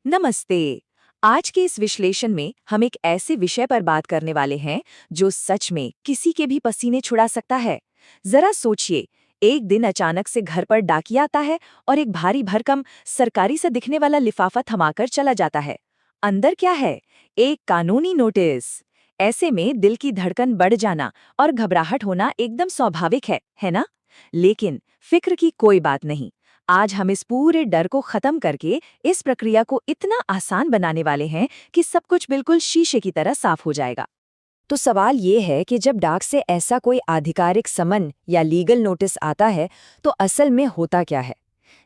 नमस्ते। आज के इस विश्लेषण में हम एक ऐसे विषय पर बात करने वाले हैं जो सच में किसी के भी पसीने छुड़ा सकता है। जरा सोचिए, एक दिन अचानक से घर पर डाकिया आता है और एक भारी भरकम सरकारी से दिखने वाला लिफाफा थमाकर चला जाता है। अंदर क्या है? एक कानूनी नोटिस। ऐसे में दिल की धड़कन बढ़ जाना और घबराहट होना एकदम स्वाभाविक है ना? लेकिन फिक्र की कोई बात नहीं। आज हम इस पूरे डर को खत्म करके इस प्रक्रिया को इतना आसान बनाने वाले हैं कि सब कुछ बिल्कुल शीशे की तरह साफ हो जाएगा। तो सवाल ये है कि जब डाक से ऐसा कोई आधिकारिक समन या लीगल नोटिस आता है तो असल में होता क्या है।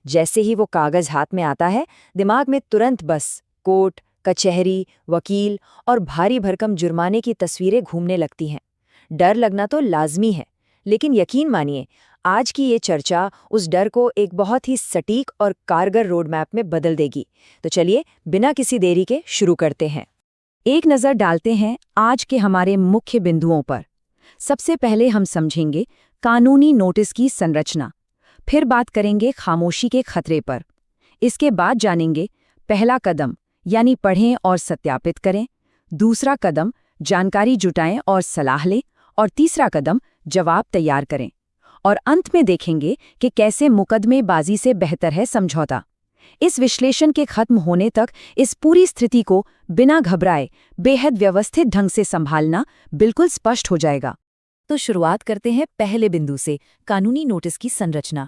जैसे ही वो कागज हाथ में आता है, दिमाग में तुरंत बस कोर्ट, कचहरी, वकील और भारी भरकम जुर्माने की तस्वीरें घूमने लगती हैं। डर लगना तो लाजमी है, लेकिन यकीन मानिए, आज की ये चर्चा उस डर को एक बहुत ही सटीक और कारगर रोड मैप में बदल देगी। तो चलिए, बिना किसी देरी के शुरू करते हैं। एक नज़र डालते हैं आज के हमारे मुख्य बिंदुओं पर। सबसे पहले हम समझेंगे कानूनी नोटिस की संरचना, फिर बात करेंगे खामोशी के खतरे पर। इसके बाद जानेंगे पहला कदम यानी पढ़ें और सत्यापित करें, दूसरा कदम जानकारी जुटाएं और सलाह लें, और तीसरा कदम जवाब तैयार करें। और अंत में देखेंगे कि कैसे मुकदमेबाजी से बेहतर है समझौता। इस विश्लेषण के खत्म होने तक इस पूरी स्थिति को बिना घबराए बेहद व्यवस्थित ढंग से संभालना बिल्कुल स्पष्ट हो जाएगा। तो शुरुआत करते हैं पहले बिंदु से, कानूनी नोटिस की संरचना।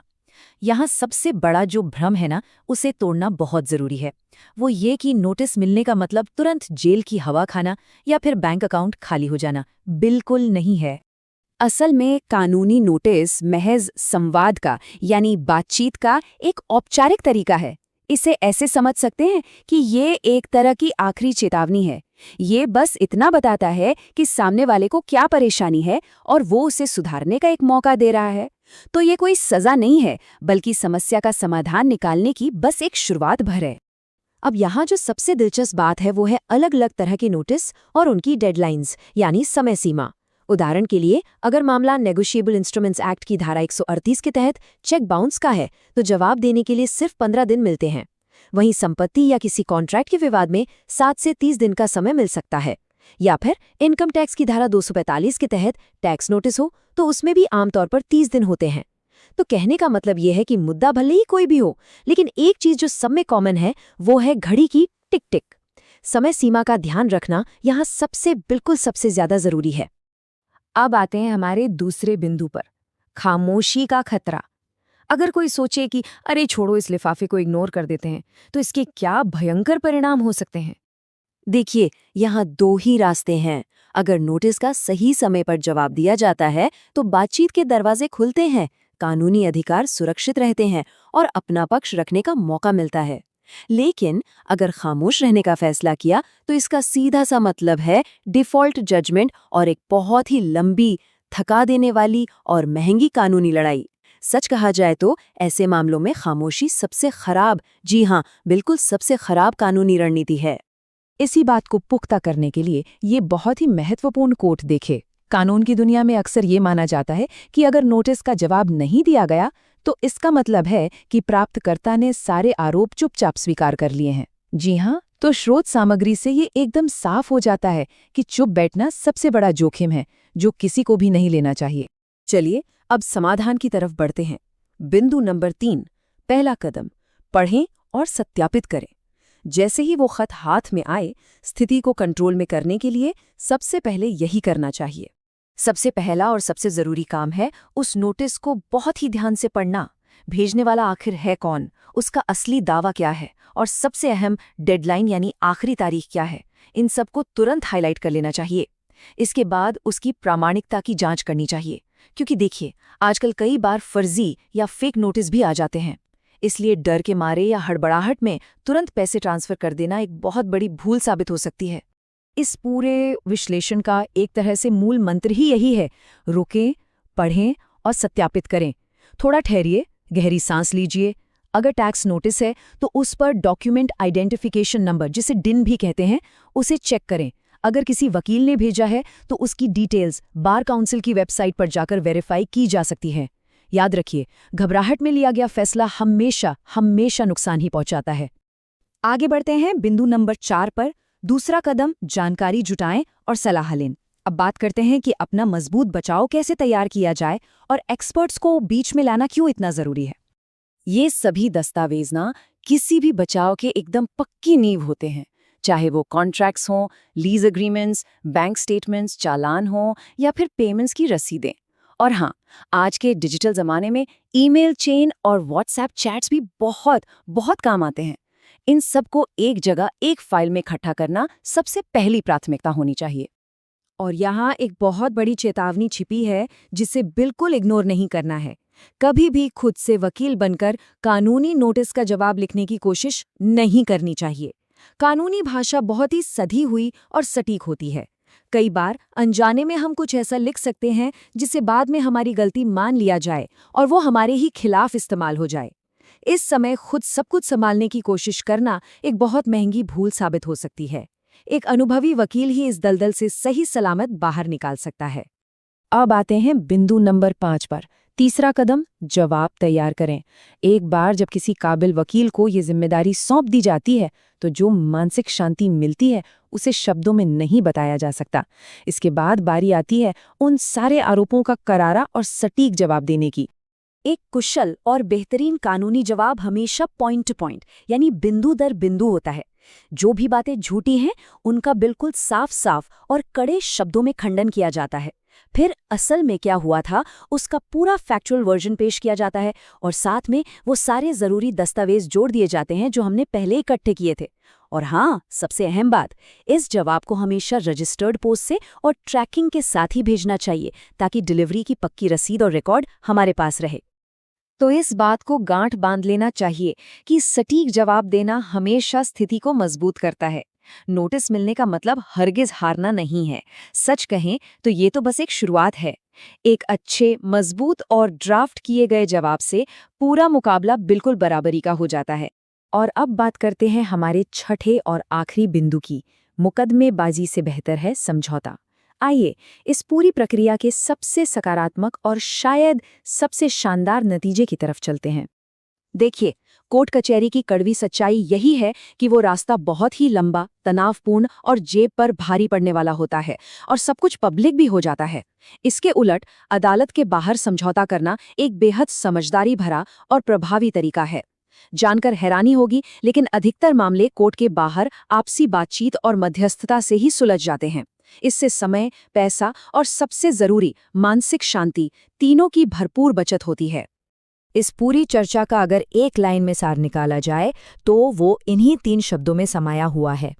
यहाँ सबसे बड़ा जो भ्रम है ना, उसे तोड़ना बहुत जरूरी है। वो ये कि नोटिस मिलने का मतलब तुरंत जेल की हवा खाना या फिर बैंक अकाउंट खाली हो जाना, बिल्कुल नहीं है। असल में कानूनी नोटिस महज संवाद का यानी बातचीत का एक औपचारिक तरीका है। इसे ऐसे समझ सकते हैं कि ये एक तरह की आखिरी चेतावनी है। ये बस इतना बताता है कि सामने वाले को क्या परेशानी है और वो उसे सुधारने का एक मौका दे रहा है। तो ये कोई सजा नहीं है, बल्कि समस्या का समाधान निकालने की बस एक शुरुआत भर है। अब यहाँ जो सबसे दिलचस्प बात है वो है अलग अलग तरह के नोटिस और उनकी डेडलाइंस यानी समय सीमा। उदाहरण के लिए, अगर मामला नेगोशिएबल इंस्ट्रूमेंट्स एक्ट की धारा 138 के तहत चेक बाउंस का है तो जवाब देने के लिए सिर्फ 15 दिन मिलते हैं। वहीं संपत्ति या किसी कॉन्ट्रैक्ट के विवाद में 7 से 30 दिन का समय मिल सकता है। या फिर इनकम टैक्स की धारा 245 के तहत टैक्स नोटिस हो तो उसमें भी आमतौर पर 30 दिन होते हैं। तो कहने का मतलब यह है कि मुद्दा भले ही कोई भी हो, लेकिन एक चीज जो सब में कॉमन है वो है घड़ी की टिक टिक। समय सीमा का ध्यान रखना यहाँ सबसे ज्यादा जरूरी है। अब आते हैं हमारे दूसरे बिंदु पर, खामोशी का खतरा। अगर कोई सोचे कि अरे छोड़ो, इस लिफाफे को इग्नोर कर देते हैं, तो इसके क्या भयंकर परिणाम हो सकते हैं। देखिए, यहाँ दो ही रास्ते हैं। अगर नोटिस का सही समय पर जवाब दिया जाता है तो बातचीत के दरवाजे खुलते हैं, कानूनी अधिकार सुरक्षित रहते हैं और अपना पक्ष रखने का मौका मिलता है। लेकिन अगर खामोश रहने का फैसला किया तो इसका सीधा सा मतलब है डिफॉल्ट जजमेंट और एक बहुत ही लंबी, थका देने वाली और महंगी कानूनी लड़ाई। सच कहा जाए तो ऐसे मामलों में खामोशी सबसे खराब, जी हाँ, बिल्कुल सबसे खराब कानूनी रणनीति है। इसी बात को पुख्ता करने के लिए ये बहुत ही महत्वपूर्ण कोट देखे। कानून की दुनिया में अक्सर ये माना जाता है कि अगर नोटिस का जवाब नहीं दिया गया तो इसका मतलब है कि प्राप्तकर्ता ने सारे आरोप चुपचाप स्वीकार कर लिए हैं। जी हाँ, तो स्रोत सामग्री से ये एकदम साफ हो जाता है कि चुप बैठना सबसे बड़ा जोखिम है जो किसी को भी नहीं लेना चाहिए। चलिए अब समाधान की तरफ बढ़ते हैं। बिंदु नंबर 3, पहला कदम, पढ़ें और सत्यापित करें। जैसे ही वो खत हाथ में आए, स्थिति को कंट्रोल में करने के लिए सबसे पहले यही करना चाहिए। सबसे पहला और सबसे जरूरी काम है उस नोटिस को बहुत ही ध्यान से पढ़ना। भेजने वाला आखिर है कौन, उसका असली दावा क्या है और सबसे अहम डेडलाइन यानी आखिरी तारीख क्या है, इन सबको तुरंत हाईलाइट कर लेना चाहिए। इसके बाद उसकी प्रामाणिकता की जांच करनी चाहिए, क्योंकि देखिए, आजकल कई बार फर्जी या फेक नोटिस भी आ जाते हैं। इसलिए डर के मारे या हड़बड़ाहट में तुरंत पैसे ट्रांसफर कर देना एक बहुत बड़ी भूल साबित हो सकती है। इस पूरे विश्लेषण का एक तरह से मूल मंत्र ही यही है, रुकें, पढ़ें और सत्यापित करें। थोड़ा ठहरिए, गहरी सांस लीजिए। अगर टैक्स नोटिस है तो उस पर डॉक्यूमेंट आइडेंटिफिकेशन नंबर, जिसे डिन भी कहते हैं, उसे चेक करें। अगर किसी वकील ने भेजा है तो उसकी डिटेल्स बार काउंसिल की वेबसाइट पर जाकर वेरीफाई की जा सकती है। याद रखिए, घबराहट में लिया गया फैसला हमेशा नुकसान ही पहुंचाता है। आगे बढ़ते हैं बिंदु नंबर 4 पर। दूसरा कदम, जानकारी जुटाएं और सलाह लें। अब बात करते हैं कि अपना मजबूत बचाव कैसे तैयार किया जाए और एक्सपर्ट्स को बीच में लाना क्यों इतना जरूरी है। ये सभी दस्तावेज ना किसी भी बचाव के एकदम पक्की नींव होते हैं, चाहे वो कॉन्ट्रैक्ट्स हों, लीज एग्रीमेंट्स, बैंक स्टेटमेंट्स, चालान हों या फिर पेमेंट्स की रसीदें। और हाँ, आज के डिजिटल ज़माने में ईमेल चेन और व्हाट्सएप चैट्स भी बहुत बहुत काम आते हैं। इन सबको एक जगह एक फाइल में इकट्ठा करना सबसे पहली प्राथमिकता होनी चाहिए। और यहाँ एक बहुत बड़ी चेतावनी छिपी है जिसे बिल्कुल इग्नोर नहीं करना है। कभी भी खुद से वकील बनकर कानूनी नोटिस का जवाब लिखने की कोशिश नहीं करनी चाहिए। कानूनी भाषा बहुत ही सधी हुई और सटीक होती है। कई बार अनजाने में हम कुछ ऐसा लिख सकते हैं जिसे बाद में हमारी गलती मान लिया जाए और वो हमारे ही खिलाफ इस्तेमाल हो जाए। इस समय खुद सब कुछ संभालने की कोशिश करना एक बहुत महंगी भूल साबित हो सकती है। एक अनुभवी वकील ही इस दलदल से सही सलामत बाहर निकाल सकता है। अब आते हैं बिंदु नंबर 5 पर। तीसरा कदम, जवाब तैयार करें। एक बार जब किसी काबिल वकील को ये जिम्मेदारी सौंप दी जाती है तो जो मानसिक शांति मिलती है उसे शब्दों में नहीं बताया जा सकता। इसके बाद बारी आती है उन सारे आरोपों का करारा और सटीक जवाब देने की। एक कुशल और बेहतरीन कानूनी जवाब हमेशा पॉइंट टू पॉइंट यानी बिंदु दर बिंदु होता है। जो भी बातें झूठी हैं उनका बिल्कुल साफ साफ और कड़े शब्दों में खंडन किया जाता है। फिर असल में क्या हुआ था उसका पूरा फैक्चुअल वर्जन पेश किया जाता है और साथ में वो सारे जरूरी दस्तावेज जोड़ दिए जाते हैं जो हमने पहले इकट्ठे किए थे। और हाँ, सबसे अहम बात, इस जवाब को हमेशा रजिस्टर्ड पोस्ट से और ट्रैकिंग के साथ ही भेजना चाहिए ताकि डिलीवरी की पक्की रसीद और रिकॉर्ड हमारे पास रहे। तो इस बात को गांठ बांध लेना चाहिए कि सटीक जवाब देना हमेशा स्थिति को मजबूत करता है। नोटिस मिलने का मतलब हरगिज हारना नहीं है। सच कहें तो ये तो बस एक शुरुआत है। एक अच्छे, मजबूत और ड्राफ्ट किए गए जवाब से पूरा मुकाबला बिल्कुल बराबरी का हो जाता है। और अब बात करते हैं हमारे छठे और आखिरी बिंदु की, मुकदमेबाजी से बेहतर है समझौता। आइए इस पूरी प्रक्रिया के सबसे सकारात्मक और शायद सबसे शानदार नतीजे की तरफ चलते हैं। देखिए, कोर्ट कचहरी की कड़वी सच्चाई यही है कि वो रास्ता बहुत ही लंबा, तनावपूर्ण और जेब पर भारी पड़ने वाला होता है और सब कुछ पब्लिक भी हो जाता है। इसके उलट अदालत के बाहर समझौता करना एक बेहद समझदारी भरा और प्रभावी तरीका है। जानकर हैरानी होगी, लेकिन अधिकतर मामले कोर्ट के बाहर आपसी बातचीत और मध्यस्थता से ही सुलझ जाते हैं। इससे समय, पैसा और सबसे जरूरी मानसिक शांति तीनों की भरपूर बचत होती है। इस पूरी चर्चा का अगर एक लाइन में सार निकाला जाए तो वो इन्हीं 3 शब्दों में समाया हुआ है।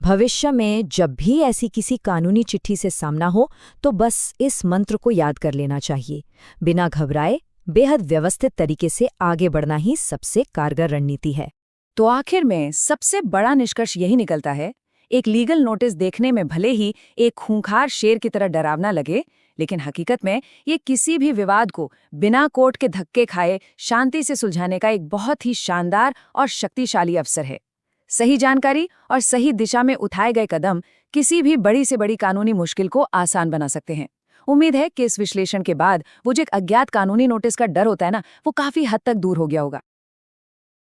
भविष्य में जब भी ऐसी किसी कानूनी चिट्ठी से सामना हो तो बस इस मंत्र को याद कर लेना चाहिए। बिना घबराए, बेहद व्यवस्थित तरीके से आगे बढ़ना ही सबसे कारगर रणनीति है। तो आखिर में सबसे बड़ा निष्कर्ष यही निकलता है, एक लीगल नोटिस देखने में भले ही एक खूंखार शेर की तरह डरावना लगे, लेकिन हकीकत में ये किसी भी विवाद को बिना कोर्ट के धक्के खाए शांति से सुलझाने का एक बहुत ही शानदार और शक्तिशाली अवसर है। सही जानकारी और सही दिशा में उठाए गए कदम किसी भी बड़ी से बड़ी कानूनी मुश्किल को आसान बना सकते हैं। उम्मीद है कि इस विश्लेषण के बाद वो जो एक अज्ञात कानूनी नोटिस का डर होता है ना, वो काफी हद तक दूर हो गया होगा।